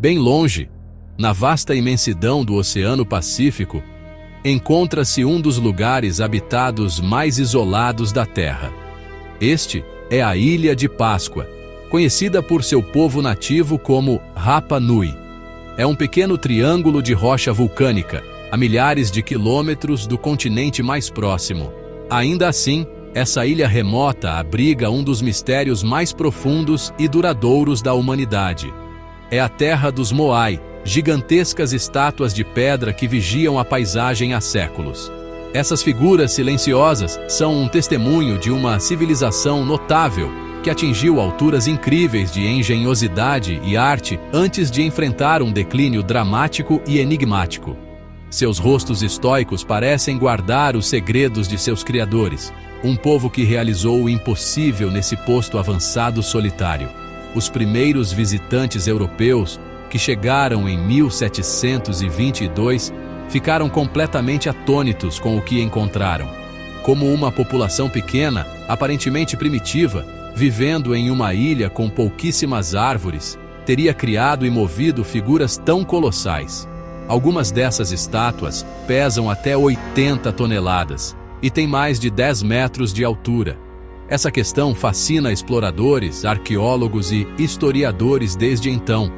Bem longe, na vasta imensidão do Oceano Pacífico, encontra-se um dos lugares habitados mais isolados da Terra. Este é a Ilha de Páscoa, conhecida por seu povo nativo como Rapa Nui. É um pequeno triângulo de rocha vulcânica, a milhares de quilômetros do continente mais próximo. Ainda assim, essa ilha remota abriga um dos mistérios mais profundos e duradouros da humanidade. É a terra dos Moai, gigantescas estátuas de pedra que vigiam a paisagem há séculos. Essas figuras silenciosas são um testemunho de uma civilização notável que atingiu alturas incríveis de engenhosidade e arte antes de enfrentar um declínio dramático e enigmático. Seus rostos estoicos parecem guardar os segredos de seus criadores, um povo que realizou o impossível nesse posto avançado solitário. Os primeiros visitantes europeus, que chegaram em 1722, ficaram completamente atônitos com o que encontraram. Como uma população pequena, aparentemente primitiva, vivendo em uma ilha com pouquíssimas árvores, teria criado e movido figuras tão colossais. Algumas dessas estátuas pesam até 80 toneladas e têm mais de 10 metros de altura. Essa questão fascina exploradores, arqueólogos e historiadores desde então.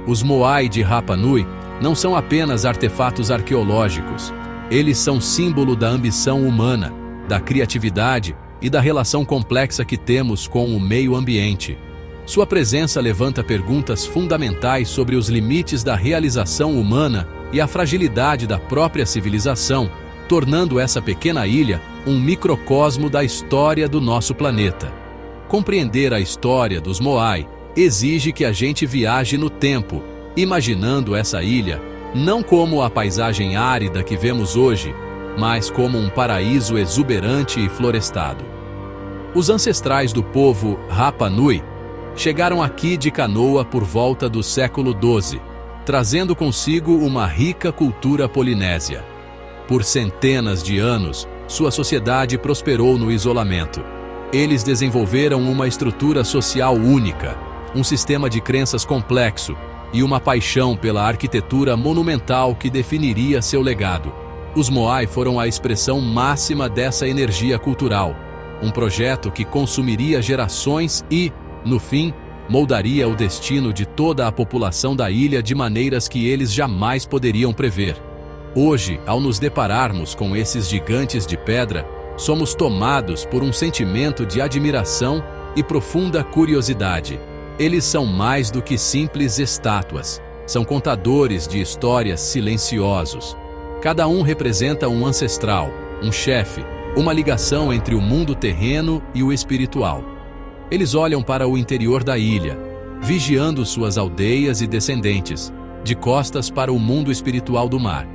Os Moai de Rapa Nui não são apenas artefatos arqueológicos. Eles são símbolo da ambição humana, da criatividade e da relação complexa que temos com o meio ambiente. Sua presença levanta perguntas fundamentais sobre os limites da realização humana e a fragilidade da própria civilização, tornando essa pequena ilha um microcosmo da história do nosso planeta. Compreender a história dos Moai exige que a gente viaje no tempo, imaginando essa ilha não como a paisagem árida que vemos hoje, mas como um paraíso exuberante e florestado. Os ancestrais do povo Rapa Nui chegaram aqui de canoa por volta do século XII, trazendo consigo uma rica cultura polinésia. Por centenas de anos, sua sociedade prosperou no isolamento. Eles desenvolveram uma estrutura social única, um sistema de crenças complexo e uma paixão pela arquitetura monumental que definiria seu legado. Os Moai foram a expressão máxima dessa energia cultural, um projeto que consumiria gerações e, no fim, moldaria o destino de toda a população da ilha de maneiras que eles jamais poderiam prever. Hoje, ao nos depararmos com esses gigantes de pedra, somos tomados por um sentimento de admiração e profunda curiosidade. Eles são mais do que simples estátuas, são contadores de histórias silenciosos. Cada um representa um ancestral, um chefe, uma ligação entre o mundo terreno e o espiritual. Eles olham para o interior da ilha, vigiando suas aldeias e descendentes, de costas para o mundo espiritual do mar.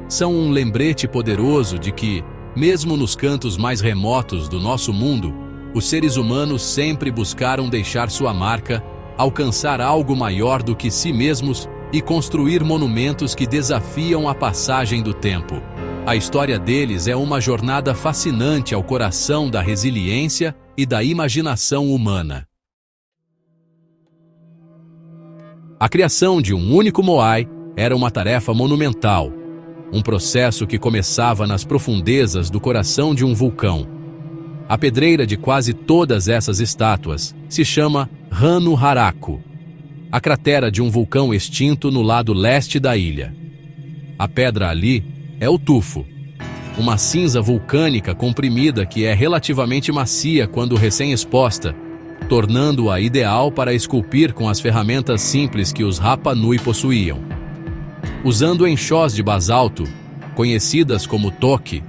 São um lembrete poderoso de que, mesmo nos cantos mais remotos do nosso mundo, os seres humanos sempre buscaram deixar sua marca, alcançar algo maior do que si mesmos e construir monumentos que desafiam a passagem do tempo. A história deles é uma jornada fascinante ao coração da resiliência e da imaginação humana. A criação de um único Moai era uma tarefa monumental, um processo que começava nas profundezas do coração de um vulcão. A pedreira de quase todas essas estátuas se chama Rano Haraku, a cratera de um vulcão extinto no lado leste da ilha. A pedra ali é o tufo, uma cinza vulcânica comprimida que é relativamente macia quando recém-exposta, tornando-a ideal para esculpir com as ferramentas simples que os Rapa Nui possuíam. Usando enxós de basalto, conhecidas como toque,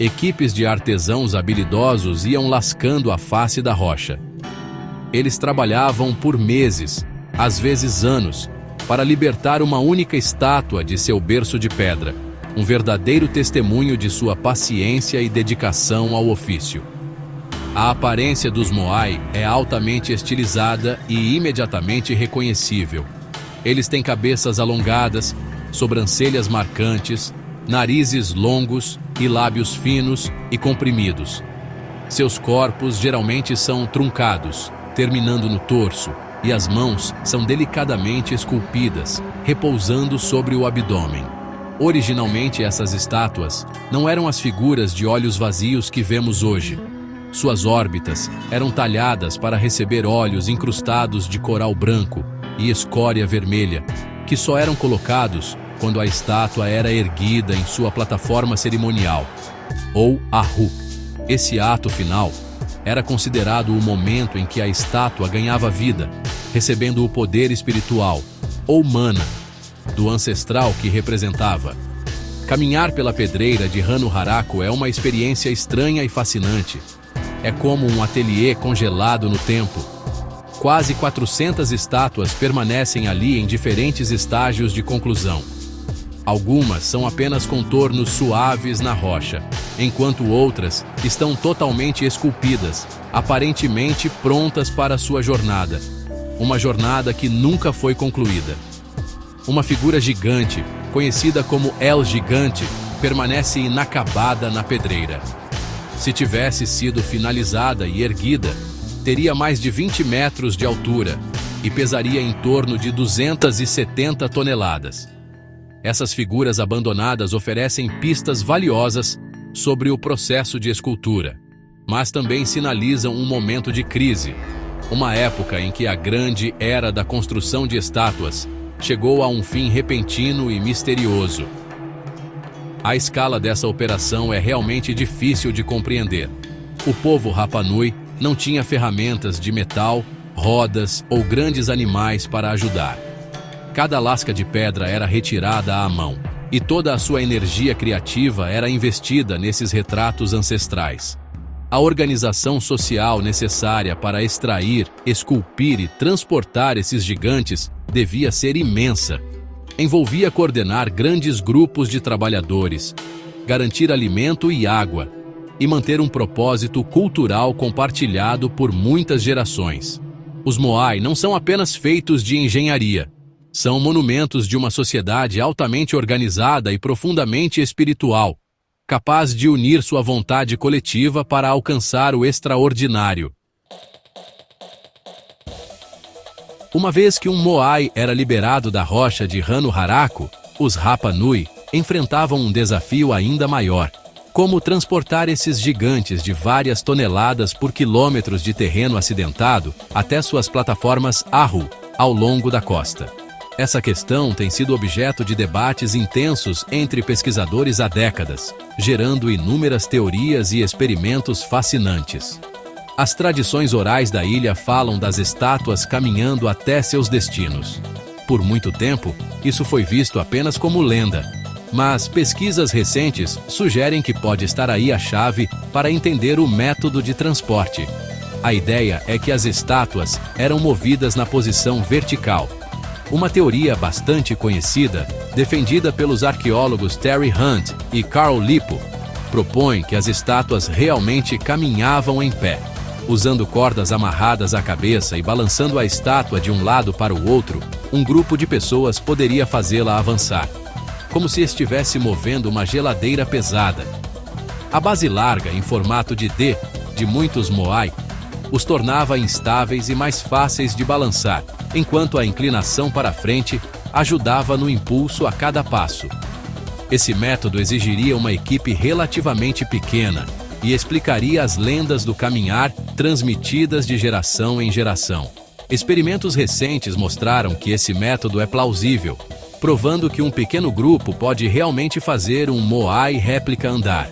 equipes de artesãos habilidosos iam lascando a face da rocha. Eles trabalhavam por meses, às vezes anos, para libertar uma única estátua de seu berço de pedra, um verdadeiro testemunho de sua paciência e dedicação ao ofício. A aparência dos Moai é altamente estilizada e imediatamente reconhecível. Eles têm cabeças alongadas, sobrancelhas marcantes, narizes longos e lábios finos e comprimidos. Seus corpos geralmente são truncados, terminando no torso, e as mãos são delicadamente esculpidas, repousando sobre o abdômen. Originalmente, essas estátuas não eram as figuras de olhos vazios que vemos hoje. Suas órbitas eram talhadas para receber olhos incrustados de coral branco e escória vermelha, que só eram colocados quando a estátua era erguida em sua plataforma cerimonial, ou Ahu. Esse ato final era considerado o momento em que a estátua ganhava vida, recebendo o poder espiritual, ou mana, do ancestral que representava. Caminhar pela pedreira de Rano Haraku é uma experiência estranha e fascinante. É como um ateliê congelado no tempo. Quase 400 estátuas permanecem ali em diferentes estágios de conclusão. Algumas são apenas contornos suaves na rocha, enquanto outras estão totalmente esculpidas, aparentemente prontas para sua jornada. Uma jornada que nunca foi concluída. Uma figura gigante, conhecida como El Gigante, permanece inacabada na pedreira. Se tivesse sido finalizada e erguida, teria mais de 20 metros de altura e pesaria em torno de 270 toneladas. Essas figuras abandonadas oferecem pistas valiosas sobre o processo de escultura, mas também sinalizam um momento de crise, uma época em que a grande era da construção de estátuas chegou a um fim repentino e misterioso. A escala dessa operação é realmente difícil de compreender. O povo Rapa Nui não tinha ferramentas de metal, rodas ou grandes animais para ajudar. Cada lasca de pedra era retirada à mão, e toda a sua energia criativa era investida nesses retratos ancestrais. A organização social necessária para extrair, esculpir e transportar esses gigantes devia ser imensa. Envolvia coordenar grandes grupos de trabalhadores, garantir alimento e água, e manter um propósito cultural compartilhado por muitas gerações. Os Moai não são apenas feitos de engenharia. São monumentos de uma sociedade altamente organizada e profundamente espiritual, capaz de unir sua vontade coletiva para alcançar o extraordinário. Uma vez que um Moai era liberado da rocha de Rano Haraku, os Rapa Nui enfrentavam um desafio ainda maior: como transportar esses gigantes de várias toneladas por quilômetros de terreno acidentado até suas plataformas Ahu, ao longo da costa. Essa questão tem sido objeto de debates intensos entre pesquisadores há décadas, gerando inúmeras teorias e experimentos fascinantes. As tradições orais da ilha falam das estátuas caminhando até seus destinos. Por muito tempo, isso foi visto apenas como lenda, mas pesquisas recentes sugerem que pode estar aí a chave para entender o método de transporte. A ideia é que as estátuas eram movidas na posição vertical. Uma teoria bastante conhecida, defendida pelos arqueólogos Terry Hunt e Carl Lippo, propõe que as estátuas realmente caminhavam em pé. Usando cordas amarradas à cabeça e balançando a estátua de um lado para o outro, um grupo de pessoas poderia fazê-la avançar, como se estivesse movendo uma geladeira pesada. A base larga, em formato de D, de muitos Moai, os tornava instáveis e mais fáceis de balançar, enquanto a inclinação para frente ajudava no impulso a cada passo. Esse método exigiria uma equipe relativamente pequena e explicaria as lendas do caminhar transmitidas de geração em geração. Experimentos recentes mostraram que esse método é plausível, provando que um pequeno grupo pode realmente fazer um Moai réplica andar.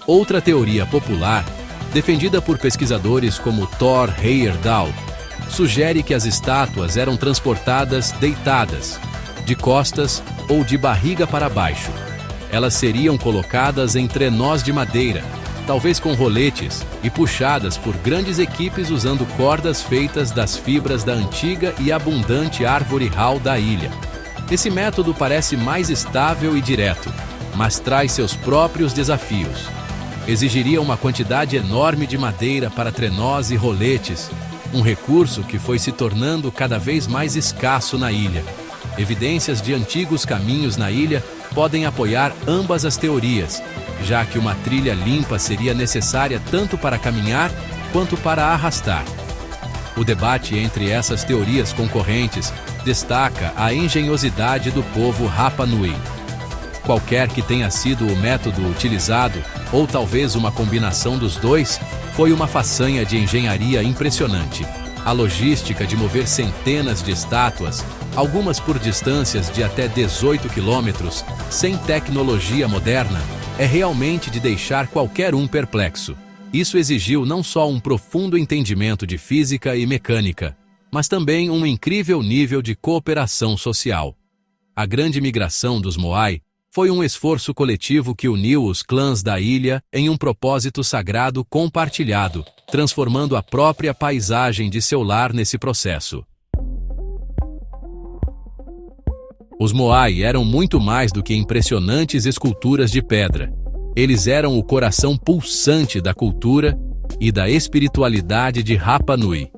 Outra teoria popular, defendida por pesquisadores como Thor Heyerdahl, sugere que as estátuas eram transportadas deitadas, de costas ou de barriga para baixo. Elas seriam colocadas em trenós de madeira, talvez com roletes, e puxadas por grandes equipes usando cordas feitas das fibras da antiga e abundante árvore hau da ilha. Esse método parece mais estável e direto, mas traz seus próprios desafios. Exigiria uma quantidade enorme de madeira para trenós e roletes, um recurso que foi se tornando cada vez mais escasso na ilha. Evidências de antigos caminhos na ilha podem apoiar ambas as teorias, já que uma trilha limpa seria necessária tanto para caminhar quanto para arrastar. O debate entre essas teorias concorrentes destaca a engenhosidade do povo Rapa Nui. Qualquer que tenha sido o método utilizado, ou talvez uma combinação dos dois, foi uma façanha de engenharia impressionante. A logística de mover centenas de estátuas, algumas por distâncias de até 18 quilômetros, sem tecnologia moderna, é realmente de deixar qualquer um perplexo. Isso exigiu não só um profundo entendimento de física e mecânica, mas também um incrível nível de cooperação social. A grande migração dos Moai foi um esforço coletivo que uniu os clãs da ilha em um propósito sagrado compartilhado, transformando a própria paisagem de seu lar nesse processo. Os Moai eram muito mais do que impressionantes esculturas de pedra. Eles eram o coração pulsante da cultura e da espiritualidade de Rapa Nui.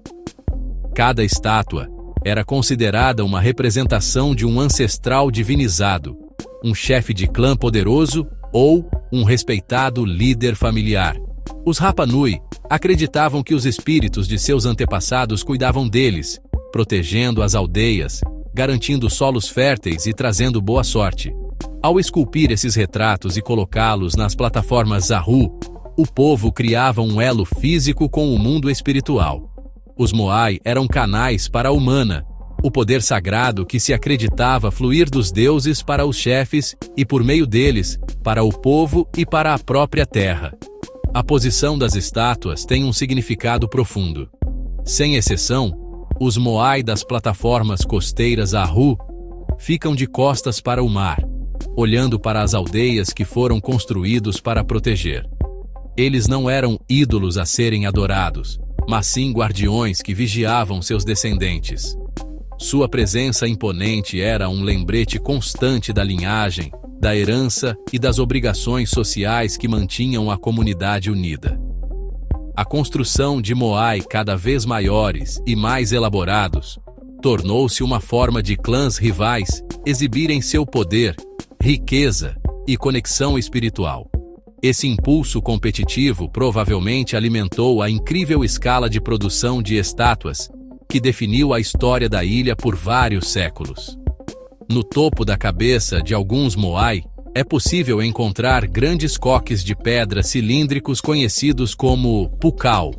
Cada estátua era considerada uma representação de um ancestral divinizado, um chefe de clã poderoso ou um respeitado líder familiar. Os Rapa Nui acreditavam que os espíritos de seus antepassados cuidavam deles, protegendo as aldeias, garantindo solos férteis e trazendo boa sorte. Ao esculpir esses retratos e colocá-los nas plataformas Zahu, o povo criava um elo físico com o mundo espiritual. Os Moai eram canais para a humana, o poder sagrado que se acreditava fluir dos deuses para os chefes e, por meio deles, para o povo e para a própria terra. A posição das estátuas tem um significado profundo. Sem exceção, os Moai das plataformas costeiras Zahu ficam de costas para o mar, olhando para as aldeias que foram construídos para proteger. Eles não eram ídolos a serem adorados, mas sim guardiões que vigiavam seus descendentes. Sua presença imponente era um lembrete constante da linhagem, da herança e das obrigações sociais que mantinham a comunidade unida. A construção de Moai cada vez maiores e mais elaborados tornou-se uma forma de clãs rivais exibirem seu poder, riqueza e conexão espiritual. Esse impulso competitivo provavelmente alimentou a incrível escala de produção de estátuas que definiu a história da ilha por vários séculos. No topo da cabeça de alguns Moai, é possível encontrar grandes coques de pedra cilíndricos conhecidos como pukao.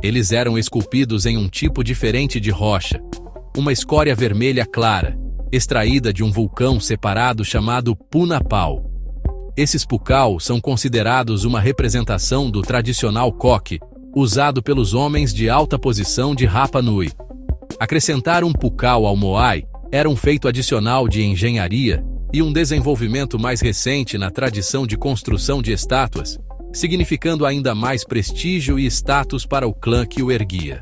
Eles eram esculpidos em um tipo diferente de rocha, uma escória vermelha clara, extraída de um vulcão separado chamado Punapau. Esses pukao são considerados uma representação do tradicional coque, usado pelos homens de alta posição de Rapa Nui. Acrescentar um pukao ao Moai era um feito adicional de engenharia e um desenvolvimento mais recente na tradição de construção de estátuas, significando ainda mais prestígio e status para o clã que o erguia.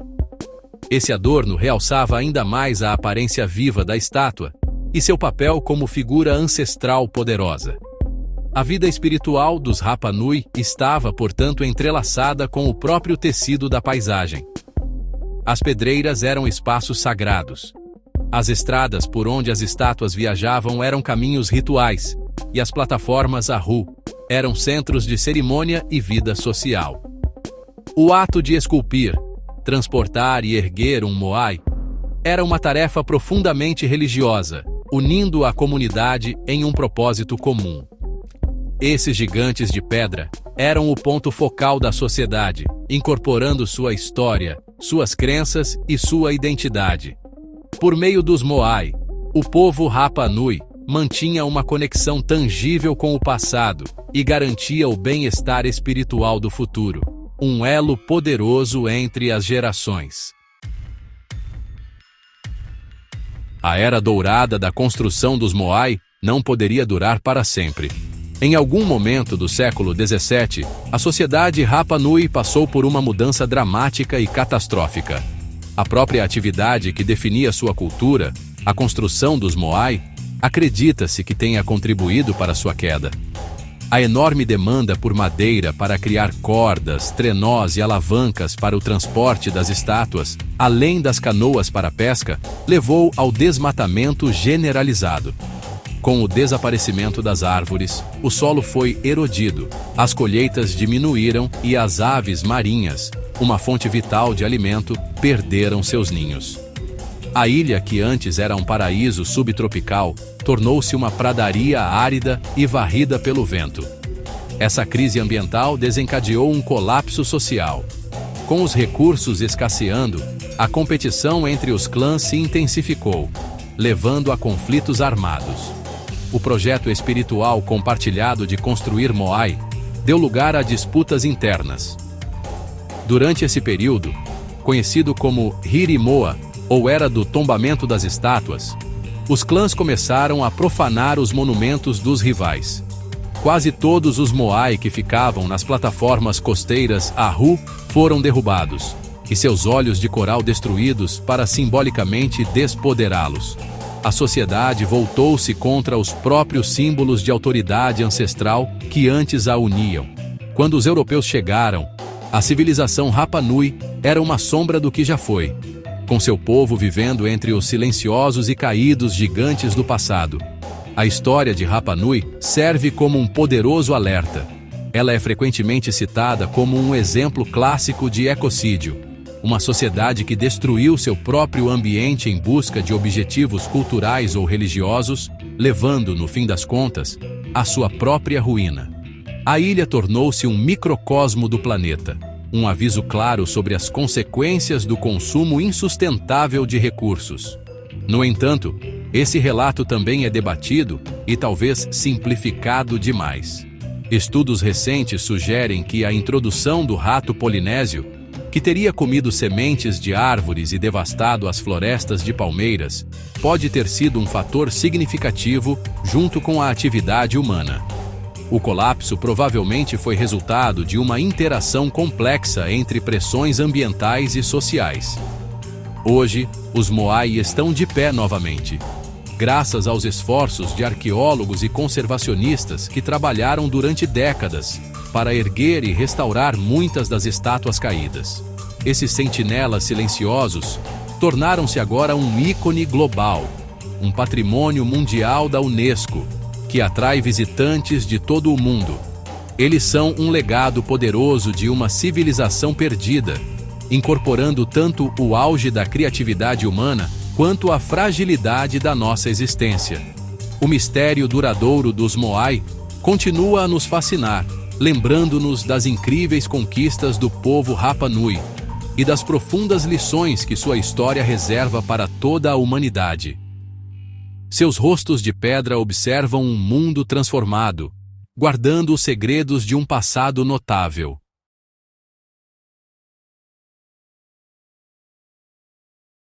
Esse adorno realçava ainda mais a aparência viva da estátua e seu papel como figura ancestral poderosa. A vida espiritual dos Rapa Nui estava, portanto, entrelaçada com o próprio tecido da paisagem. As pedreiras eram espaços sagrados. As estradas por onde as estátuas viajavam eram caminhos rituais, e as plataformas Zahu eram centros de cerimônia e vida social. O ato de esculpir, transportar e erguer um Moai era uma tarefa profundamente religiosa, unindo a comunidade em um propósito comum. Esses gigantes de pedra eram o ponto focal da sociedade, incorporando sua história, suas crenças e sua identidade. Por meio dos Moai, o povo Rapa Nui mantinha uma conexão tangível com o passado e garantia o bem-estar espiritual do futuro, um elo poderoso entre as gerações. A era dourada da construção dos Moai não poderia durar para sempre. Em algum momento do século XVII, a sociedade Rapa Nui passou por uma mudança dramática e catastrófica. A própria atividade que definia sua cultura, a construção dos Moai, acredita-se que tenha contribuído para sua queda. A enorme demanda por madeira para criar cordas, trenós e alavancas para o transporte das estátuas, além das canoas para pesca, levou ao desmatamento generalizado. Com o desaparecimento das árvores, o solo foi erodido, as colheitas diminuíram e as aves marinhas, uma fonte vital de alimento, perderam seus ninhos. A ilha, que antes era um paraíso subtropical, tornou-se uma pradaria árida e varrida pelo vento. Essa crise ambiental desencadeou um colapso social. Com os recursos escasseando, a competição entre os clãs se intensificou, levando a conflitos armados. O projeto espiritual compartilhado de construir Moai deu lugar a disputas internas. Durante esse período, conhecido como Hirimoa, ou Era do Tombamento das Estátuas, os clãs começaram a profanar os monumentos dos rivais. Quase todos os Moai que ficavam nas plataformas costeiras Ahu foram derrubados, e seus olhos de coral destruídos para simbolicamente despoderá-los. A sociedade voltou-se contra os próprios símbolos de autoridade ancestral que antes a uniam. Quando os europeus chegaram, a civilização Rapa Nui era uma sombra do que já foi, com seu povo vivendo entre os silenciosos e caídos gigantes do passado. A história de Rapa Nui serve como um poderoso alerta. Ela é frequentemente citada como um exemplo clássico de ecocídio, uma sociedade que destruiu seu próprio ambiente em busca de objetivos culturais ou religiosos, levando, no fim das contas, à sua própria ruína. A ilha tornou-se um microcosmo do planeta, um aviso claro sobre as consequências do consumo insustentável de recursos. No entanto, esse relato também é debatido e talvez simplificado demais. Estudos recentes sugerem que a introdução do rato polinésio, que teria comido sementes de árvores e devastado as florestas de palmeiras, pode ter sido um fator significativo junto com a atividade humana. O colapso provavelmente foi resultado de uma interação complexa entre pressões ambientais e sociais. Hoje, os Moai estão de pé novamente, graças aos esforços de arqueólogos e conservacionistas que trabalharam durante décadas para erguer e restaurar muitas das estátuas caídas. Esses sentinelas silenciosos tornaram-se agora um ícone global, um patrimônio mundial da Unesco, que atrai visitantes de todo o mundo. Eles são um legado poderoso de uma civilização perdida, incorporando tanto o auge da criatividade humana quanto a fragilidade da nossa existência. O mistério duradouro dos Moai continua a nos fascinar, lembrando-nos das incríveis conquistas do povo Rapa Nui e das profundas lições que sua história reserva para toda a humanidade. Seus rostos de pedra observam um mundo transformado, guardando os segredos de um passado notável.